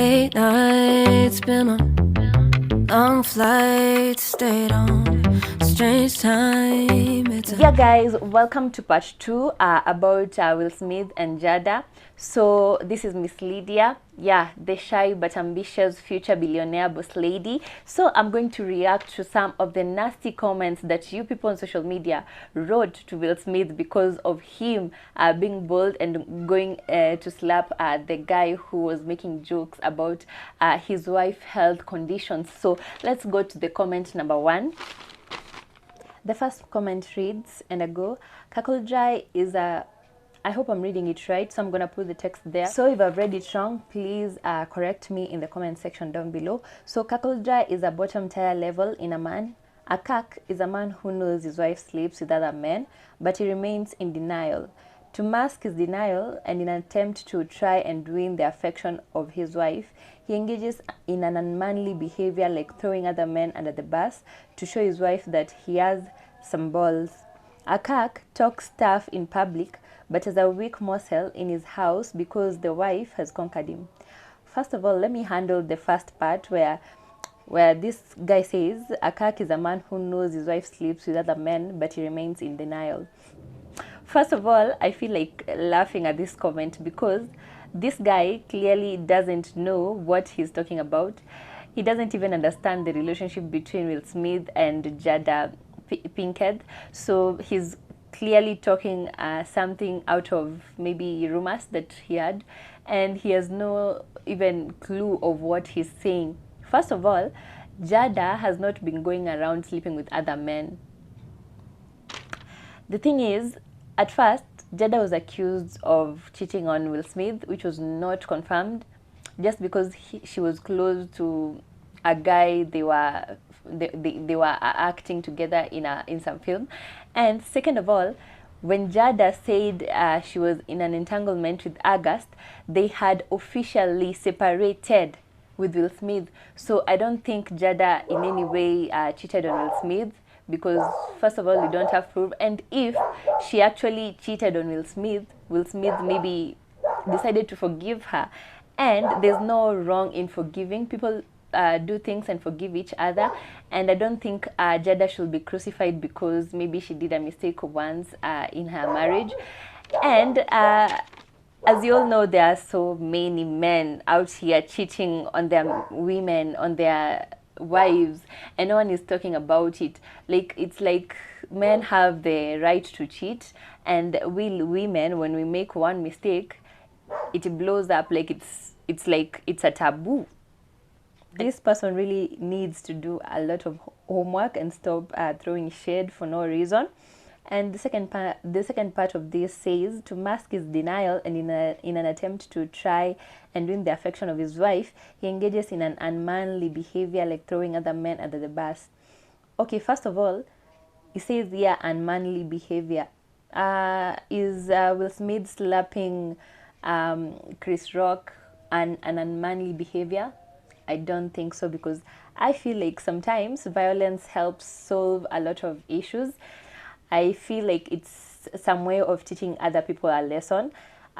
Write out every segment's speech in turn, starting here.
Late nights, been on long flights, stayed on strange time. Yeah guys, welcome to part 2 about Will Smith and Jada. So this is Miss Lydia, the shy but ambitious future billionaire boss lady. So I'm going to react to some of the nasty comments that you people on social media wrote to Will Smith because of him being bold and going to slap the guy who was making jokes about his wife's health conditions. So let's go to the comment number 1. The first comment reads, and I go, Kakuljai is a, I hope I'm reading it right, so I'm going to put the text there. So if I've read it wrong, please correct me in the comment section down below. So Kakuljai is a bottom tier level in a man. A kak is a man who knows his wife sleeps with other men, but he remains in denial. To mask his denial and in an attempt to try and win the affection of his wife, he engages in an unmanly behavior like throwing other men under the bus to show his wife that he has some balls. A kak talks tough in public but has a weak morsel in his house because the wife has conquered him. First of all, let me handle the first part where this guy says a kak is a man who knows his wife sleeps with other men but he remains in denial. First of all, I feel like laughing at this comment because this guy clearly doesn't know what he's talking about. He doesn't even understand the relationship between Will Smith and Jada Pinkett. So he's clearly talking something out of maybe rumors that he had, and he has no even clue of what he's saying. First of all, Jada has not been going around sleeping with other men. The thing is, at first, Jada was accused of cheating on Will Smith, which was not confirmed, just because she was close to a guy they were acting together in some film. And second of all, when Jada said she was in an entanglement with August, they had officially separated with Will Smith. So I don't think Jada in any way cheated on Will Smith, because first of all, we don't have proof, and if she actually cheated on Will Smith maybe decided to forgive her, and there's no wrong in forgiving. People do things and forgive each other, and I don't think Jada should be crucified because maybe she did a mistake once in her marriage. And as you all know, there are so many men out here cheating on their women, on their wives, and no one is talking about it. Like, it's like men have the right to cheat, and we women, when we make one mistake, it blows up like it's like it's a taboo. This person really needs to do a lot of homework and stop throwing shade for no reason. And the second part of this says, to mask his denial and in an attempt to try and win the affection of his wife, he engages in an unmanly behavior like throwing other men under the bus. Okay, first of all, he says unmanly behavior. Is Will Smith slapping Chris Rock an unmanly behavior? I don't think so, because I feel like sometimes violence helps solve a lot of issues. I feel like it's some way of teaching other people a lesson,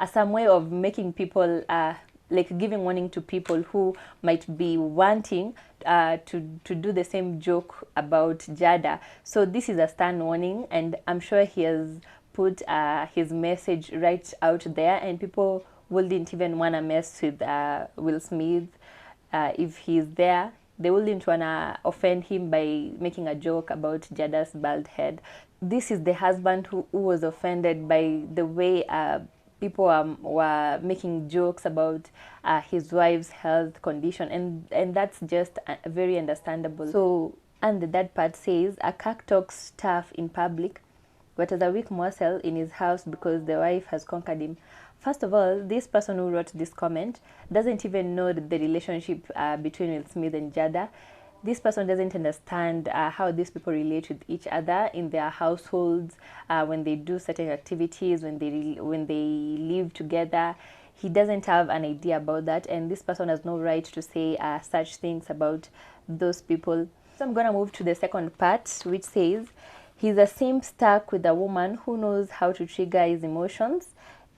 some way of making people, like giving warning to people who might be wanting to do the same joke about Jada. So this is a stern warning, and I'm sure he has put his message right out there, and people wouldn't even want to mess with Will Smith if he's there. They wouldn't want to offend him by making a joke about Jada's bald head. This is the husband who was offended by the way people were making jokes about his wife's health condition, and that's just very understandable. So, and the third part says, a kak talks tough in public but has a weak morsel in his house because the wife has conquered him. First of all, this person who wrote this comment doesn't even know the relationship between Will Smith and Jada. This person doesn't understand how these people relate with each other in their households, when they do certain activities, when they live together. He doesn't have an idea about that, and this person has no right to say such things about those people. So I'm going to move to the second part, which says, he's a simp stuck with a woman who knows how to trigger his emotions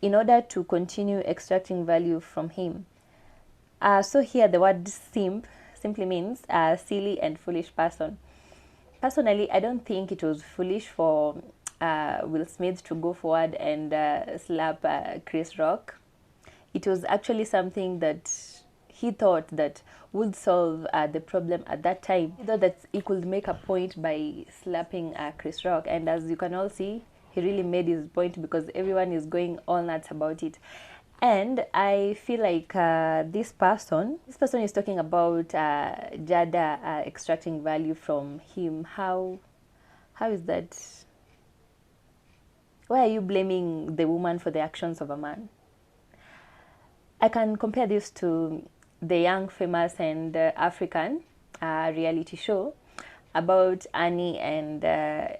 in order to continue extracting value from him. So here the word simp simply means a silly and foolish person. Personally, I don't think it was foolish for Will Smith to go forward and slap Chris Rock. It was actually something that he thought that would solve the problem at that time. He thought that he could make a point by slapping Chris Rock, and as you can all see, he really made his point because everyone is going all nuts about it. And I feel like this person is talking about Jada extracting value from him. How is that? Why are you blaming the woman for the actions of a man? I can compare this to the Young, Famous, and African reality show about Annie and her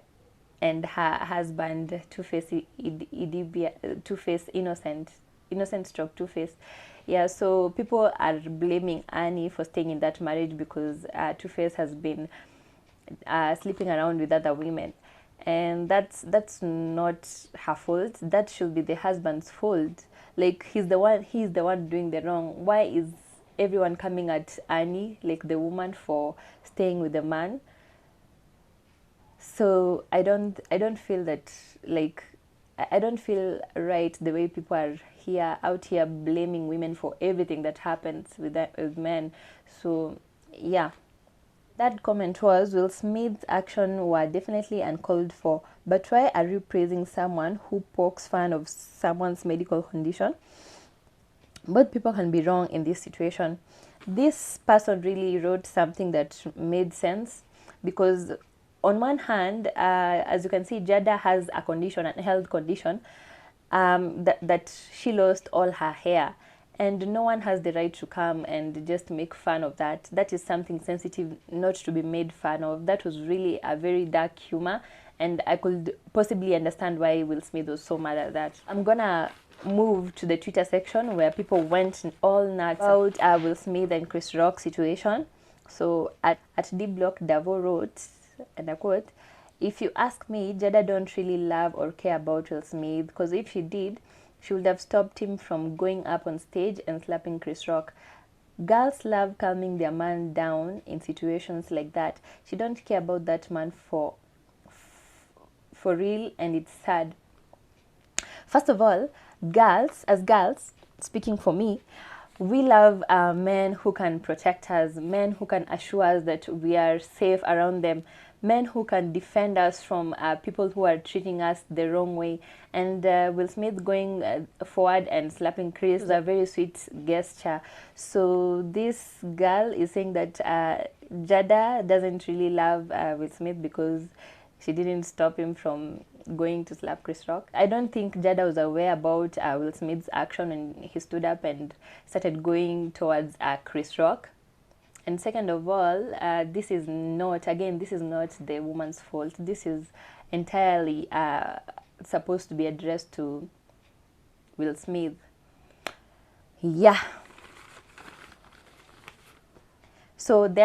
husband Two-Face Idibia, Two-Face Innocent stroke Two-Face. Yeah, so people are blaming Annie for staying in that marriage because Two-Face has been sleeping around with other women, and that's not her fault. That should be the husband's fault. Like he's the one doing the wrong. Why is everyone coming at Annie, like the woman, for staying with the man? So I don't feel that, like, I don't feel right the way people are out here blaming women for everything that happens with men. So yeah, that comment was, Will Smith's actions were definitely uncalled for, but why are you praising someone who pokes fun of someone's medical condition? Both people can be wrong in this situation. This person really wrote something that made sense because, on one hand, as you can see, Jada has a condition, a health condition, that she lost all her hair. And no one has the right to come and just make fun of that. That is something sensitive, not to be made fun of. That was really a very dark humor, and I could possibly understand why Will Smith was so mad at that. I'm gonna move to the Twitter section where people went all nuts about Will Smith and Chris Rock situation. So at D-Block, Davo wrote, and I quote, "If you ask me, Jada don't really love or care about Will Smith, because if she did, she would have stopped him from going up on stage and slapping Chris Rock. Girls love calming their man down in situations like that. She don't care about that man for real, and it's sad." First of all, girls, speaking for me, we love men who can protect us, men who can assure us that we are safe around them, men who can defend us from people who are treating us the wrong way. And Will Smith going forward and slapping Chris is a very sweet gesture. So this girl is saying that Jada doesn't really love Will Smith because she didn't stop him from going to slap Chris Rock. I don't think Jada was aware about Will Smith's action and he stood up and started going towards Chris Rock. And second of all, this is not the woman's fault. This is entirely supposed to be addressed to Will Smith. Yeah. So the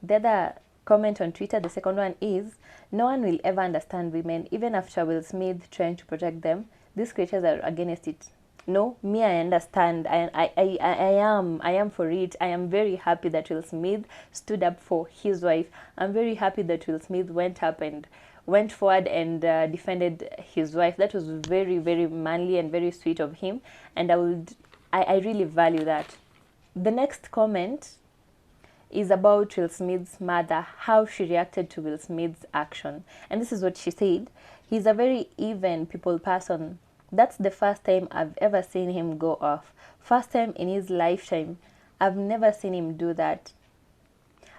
other comment on Twitter, the second one is, "No one will ever understand women, even after Will Smith trying to protect them. These creatures are against it." No, me, I understand. I am for it. I am very happy that Will Smith stood up for his wife. I'm very happy that Will Smith went forward and defended his wife. That was very, very manly and very sweet of him, and I really value that. The next comment is about Will Smith's mother, how she reacted to Will Smith's action. And this is what she said: "He's a very even people person. That's the first time I've ever seen him go off. First time in his lifetime. I've never seen him do that."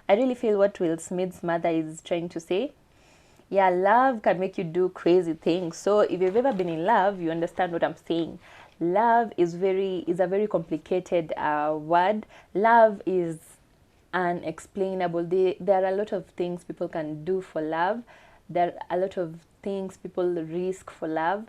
I really feel what Will Smith's mother is trying to say. Yeah, love can make you do crazy things. So if you've ever been in love, you understand what I'm saying. Love is a very complicated word. Love is unexplainable. There are a lot of things people can do for love. There are a lot of things people risk for love.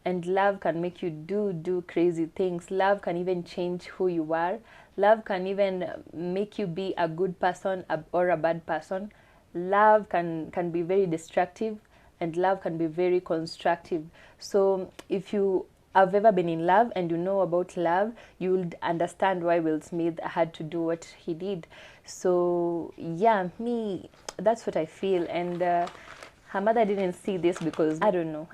And love can make you do crazy things. Love can even change who you are. Love can even make you be a good person or a bad person. Love can be very destructive, and love can be very constructive. So if you have ever been in love and you know about love, you would understand why Will Smith had to do what he did. So yeah, me, that's what I feel. And her mother didn't see this because I don't know.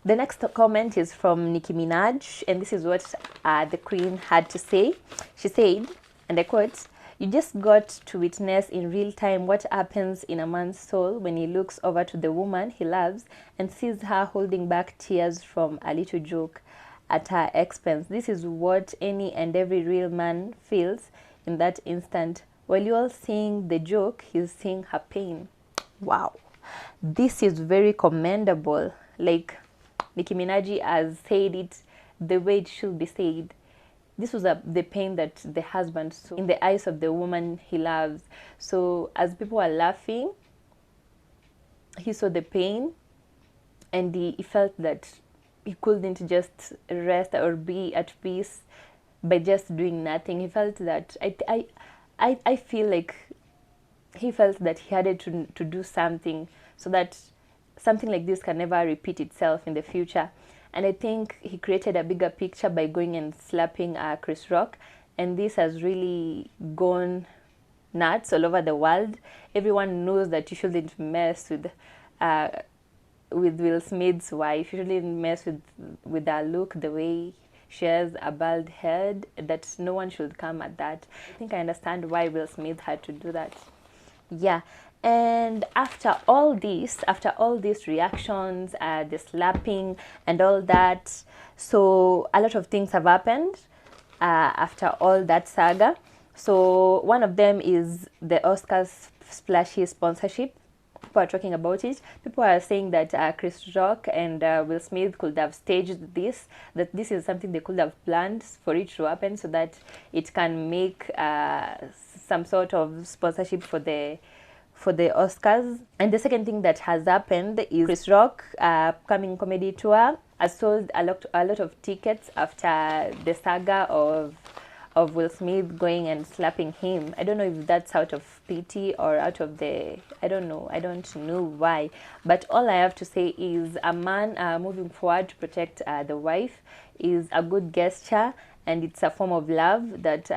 The next comment is from Nicki Minaj, and this is what the queen had to say. She said, and I quote, "You just got to witness in real time what happens in a man's soul when he looks over to the woman he loves and sees her holding back tears from a little joke at her expense. This is what any and every real man feels in that instant. While you're seeing the joke, he's seeing her pain." Wow. This is very commendable. Like, Nicki Minaj has said it the way it should be said. This was the pain that the husband saw in the eyes of the woman he loves. So as people were laughing, he saw the pain, and he felt that he couldn't just rest or be at peace by just doing nothing. He felt that I feel like he felt that he had to do something so that something like this can never repeat itself in the future. And I think he created a bigger picture by going and slapping Chris Rock, and this has really gone nuts all over the world. Everyone knows that you shouldn't mess with Will Smith's wife. You shouldn't mess with her look, the way she has a bald head, that no one should come at that. I think I understand why Will Smith had to do that. Yeah. And after all these reactions, the slapping and all that, so a lot of things have happened after all that saga. So one of them is the Oscars splashy sponsorship. People are talking about it. People are saying that Chris Rock and Will Smith could have staged this, that this is something they could have planned for it to happen so that it can make some sort of sponsorship for the Oscars. And the second thing that has happened is Chris Rock upcoming comedy tour has sold a lot of tickets after the saga of Will Smith going and slapping him. I don't know if that's out of pity or out of I don't know why. But all I have to say is a man moving forward to protect the wife is a good gesture, and it's a form of love that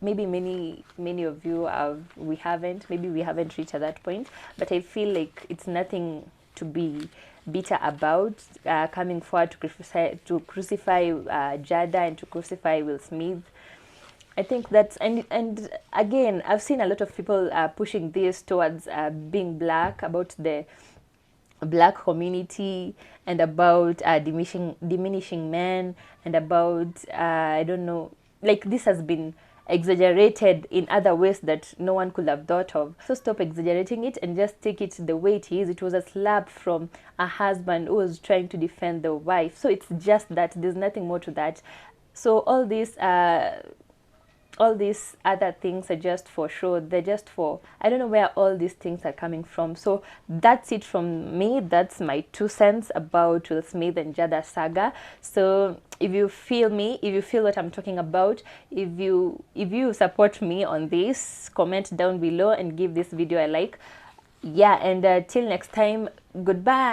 maybe many of you we haven't reached at that point. But I feel like it's nothing to be bitter about, coming forward to crucify Jada and to crucify Will Smith. I think that's, and again, I've seen a lot of people pushing this towards being black, about the black community, and about diminishing men, and about I don't know, like this has been exaggerated in other ways that no one could have thought of. So stop exaggerating it and just take it the way it is. It was a slap from a husband who was trying to defend the wife. So it's just that, there's nothing more to that. So all these other things are just for show. They're just for, I don't know where all these things are coming from. So that's it from me. That's my 2 cents about Will Smith and Jada saga. So if you feel what I'm talking about, if you support me on this, comment down below and give this video a like. Yeah, and till next time, goodbye.